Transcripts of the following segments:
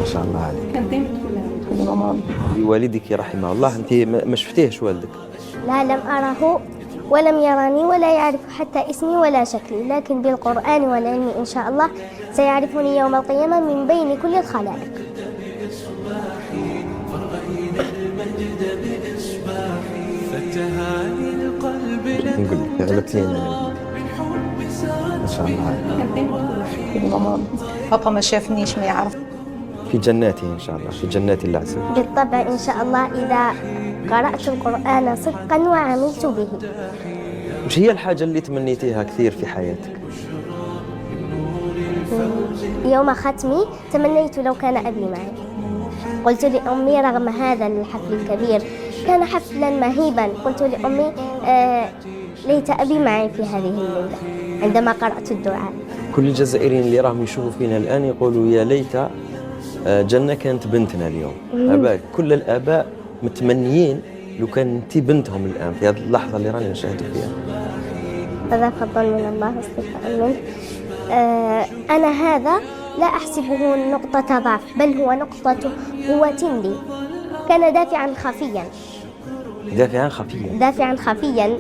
ما شاء الله عليك. كانت دايما تقول لها والدك رحمه الله، أنت ما شفتيهش والدك؟ لا، لم أره ولم يراني ولا يعرف حتى اسمي ولا شكلي، لكن بالقرآن والعلم إن شاء الله سيعرفني يوم القيامة من بين كل الخلائق. نقول لك غلبتينا. ما شاء الله عليك. كانت دايما تقول لها بابا ما شافنيش ما يعرف. في جناته إن شاء الله، في جنات الله عز وجل. بالطبع إن شاء الله إذا قرأت القرآن صدقا وعملت به. وش هي الحاجة اللي تمنيتيها كثير في حياتك؟ يوم ختمي تمنيت لو كان أبي معي. قلت لأمي رغم هذا الحفل الكبير كان حفلا مهيبا، قلت لأمي ليت أبي معي في هذه الليلة عندما قرأت الدعاء. كل الجزائريين اللي راهم يشوفوا فينا الآن يقولوا يا ليت جنة كانت بنتنا اليوم. أباك كل الآباء متمنيين لو كانت بنتهم الآن في هذه اللحظة اللي رانا نشاهد فيها. هذا فضل من الله واصطفاء منه. أنا هذا لا أحسبه نقطة ضعف، بل هو نقطة قوة لي. كان دافعا خفيا. دافعا خفيا.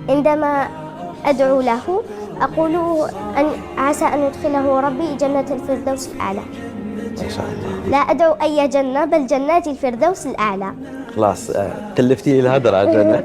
عندما أدعو له أقول أن عسى أن يدخله ربي جنة الفردوس الأعلى. ما شاء الله. لا أدعو أي جنة بل جنات الفردوس الأعلى. خلاص كلفتي لي الهدر على الجنة.